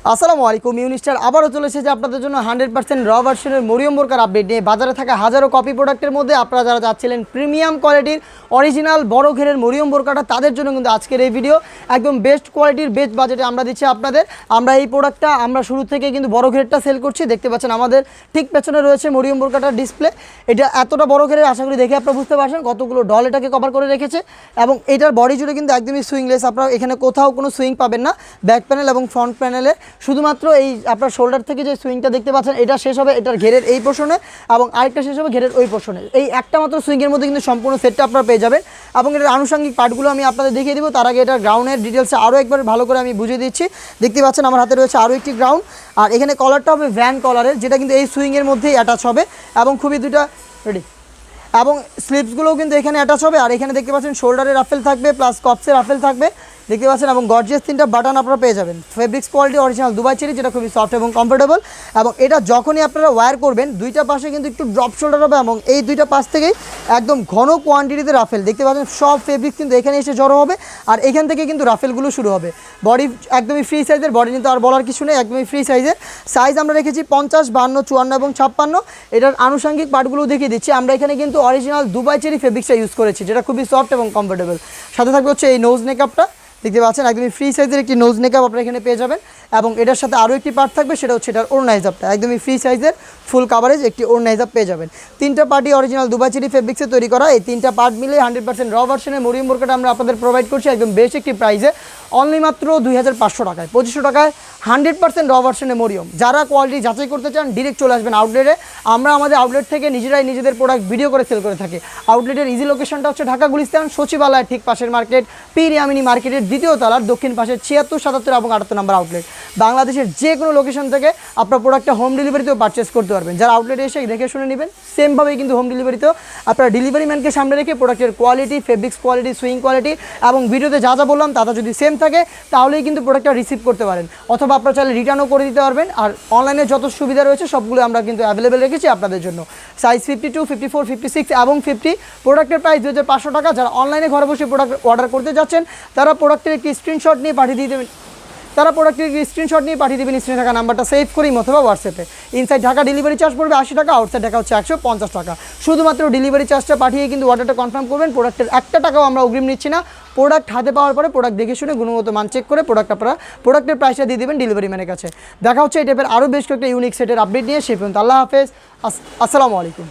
আসসালামু আলাইকুম ইউনিস্টার আবারও চলে এসেছে আপনাদের জন্য 100% র ভার্সনের মরিয়ম বোরকার আপডেট নিয়ে। বাজারে থাকা হাজারো কপি প্রোডাক্টের মধ্যে আপনারা যারা যাচ্ছিলেন প্রিমিয়াম কোয়ালিটির অরিজিনাল বড় ঘেরের মরিয়ম বোরকাটা, তাদের জন্য কিন্তু আজকের এই ভিডিও একদম বেস্ট কোয়ালিটির বেস্ট বাজেটে আমরা দিচ্ছি আপনাদের। আমরা এই প্রোডাক্টটা আমরা শুরু থেকে কিন্তু বড় ঘেরটা সেল করছি। দেখতে পাচ্ছেন আমাদের ঠিক পেছনে রয়েছে মরিয়ম বোরকাটার ডিসপ্লে। এটা এতটা বড় ঘেরের, আশা করি দেখে আপনারা বুঝতে পারছেন কতগুলো ডল এটাকে কভার করে রেখেছে। এবং এটার বডি জুড়ে কিন্তু একদমই সুইংলেস, আপনারা এখানে কোথাও কোনো সুইং পাবেন না। ব্যাক প্যানেল এবং ফ্রন্ট প্যানেলে শুধুমাত্র এই আপনার শোল্ডার থেকে যে সুইংটা দেখতে পাচ্ছেন এটা শেষ হবে এটার ঘেরের এই পোর্শনে, এবং আরেকটা শেষ হবে ঘেরের ওই পোর্শনে। এই একটা মাত্র সুইংয়ের মধ্যে কিন্তু সম্পূর্ণ সেটটা আপনারা পেয়ে যাবেন। এবং এটার আনুষঙ্গিক পার্টগুলো আমি আপনাদের দেখিয়ে দেবো। তার আগে এটার গ্রাউন্ডের ডিটেলসে আরও একবার ভালো করে আমি বুঝিয়ে দিচ্ছি। দেখতে পাচ্ছেন আমার হাতে রয়েছে আরও একটি গ্রাউন্ড, আর এখানে কলারটা হবে ভ্যান কলারের, যেটা কিন্তু এই সুইংয়ের মধ্যেই অ্যাটাচ হবে এবং খুবই দুটা রেডি, এবং স্লিপসগুলোও কিন্তু এখানে অ্যাটাচ হবে। আর এখানে দেখতে পাচ্ছেন শোল্ডারের রাফেল থাকবে, প্লাস কপসের রাফেল থাকবে দেখতে পাচ্ছেন, এবং গর্জিয়াস 3টা বাটন আপনারা পেয়ে যাবেন। Fabrics quality original Dubai cherry, যেটা খুবই সফট এবং কমফোর্টেবল। এবং এটা যখনই আপনারা ওয়্যার করবেন দুইটা পাশে কিন্তু একটু ড্রপ শোল্ডার হবে, এবং এই দুইটা পাশ থেকেই একদম ঘন কোয়ান্টিটিতে রাফেল দেখতে পাচ্ছেন। সব ফেব্রিক্স কিন্তু এখানে এসে জড়ো হবে, আর এখান থেকে কিন্তু রাফেলগুলো শুরু হবে। বডি একদমই ফ্রি সাইজের, বডি কিন্তু আর বলার কিছু নেই, একদমই ফ্রি সাইজের। সাইজ আমরা রেখেছি 50, 52, 54 এবং 56। এটার আনুষঙ্গিক পার্টগুলো দেখিয়ে দিচ্ছি। আমরা এখানে কিন্তু অরিজিনাল দুবাই চেরি ফেব্রিক্সটা ইউজ করেছি, যেটা খুবই সফট এবং কমফোর্টেবল। সাথে থাকবে হচ্ছে এই নোজ নেকআপটা, দেখতে পাচ্ছেন একদমই ফ্রি সাইজের একটি নোজ নেকআপ আপনারা এখানে পেয়ে যাবেন। এবং এটার সাথে আরও একটি পার্ট থাকবে, সেটা হচ্ছে এটার ওড়না হিজাবটা, একদমই ফ্রি সাইজের ফুল কাভারেজ একটি ওড়না হিজাব পেয়ে যাবেন। 3টা পার্টি অরিজিনাল দুবাই চেরি ফেব্রিক্সে তৈরি করা। এই 3টা পার্ট মিলে 100% র ভার্সনের মরিয়ম বোরকাটা আমরা আপনাদের প্রোভাইড করছি একদম বেস্ট একটি প্রাইসে, অনলি মাত্র 2500 টাকায়, 2500 টাকায় 100% র ভার্সনের মরিয়ম। যারা কোয়ালিটি যাচাই করতে চান ডিরেক্ট চলে আসবেন আউটলেটে। আমরা আমাদের আউটলেট থেকে নিজেরাই নিজেদের প্রোডাক্ট ভিডিও করে সেল করে থাকি। আউটলেটের ইজি লোকেশনটা হচ্ছে ঢাকা গুলিস্তান সচিবালয়ের ঠিক পাশের মার্কেট, পীর ইয়ামিনী মার্কেটের দ্বিতীয় তলার দক্ষিণ পাশে 76, 77 এবং 78 নম্বর আউটলেট। বাংলাদেশের যে কোনো লোকেশন থেকে আপনার প্রোডাক্টটা হোম ডেলিভারিতেও পারচেস করতে পারবেন। যারা আউটলেটে এসে দেখে শুনে নেবেন, সেমভাবেই কিন্তু হোম ডেলিভারিতেও আপনারা ডেলিভারি ম্যানকে সামনে রেখে প্রোডাক্টের quality, fabrics quality, swing quality এবং ভিডিওতে যা যা বললাম তা যদি সেম থাকে তাহলেই কিন্তু প্রোডাক্টটা রিসিভ করতে পারেন, অথবা আপনারা চাইলে রিটার্নও করে দিতে পারবেন। আর অনলাইনে যত সুবিধা রয়েছে সবগুলো আমরা কিন্তু অ্যাভেলেবেল রেখেছি আপনাদের জন্য। সাইজ 52, 54, 56 এবং 50। প্রোডাক্টের প্রাইস 2500 টাকা। যারা অনলাইনে ঘরে বসে প্রোডাক্ট অর্ডার করতে যাচ্ছেন তারা প্রোডাক্টের একটি স্ক্রিনশট নিয়ে পাঠিয়ে দিয়ে দেবেন। স্ক্রিনে থাকা নাম্বারটা সেভ করি অথবা হোয়াটসঅ্যাপে। ইনসাইড ঢাকা ডেলিভারি চার্জ পড়বে 80 টাকা, আউটসাইড ঢাকা হচ্ছে 150 টাকা। শুধুমাত্র ডেলিভারি চার্জটা পাঠিয়ে কিন্তু অর্ডারটা কনফার্ম করবেন। প্রোডাক্টের 1 টাকাও আমরা অগ্রিম নিচ্ছি না। প্রোডাক্ট হাতে পাওয়ার পরে প্রোডাক্ট দেখে শুনে গুণগত মান চেক করে প্রোডাক্টের প্রাইসটা দিয়ে দেবেন ডেলিভারি ম্যানের কাছে। দেখা হচ্ছে এই টাইপের আরও বেশ কয়েকটা ইউনিক সেটের আপডেট নিয়ে। সে পর্যন্ত আল্লাহ হাফেজ, আসসালামু আলাইকুম।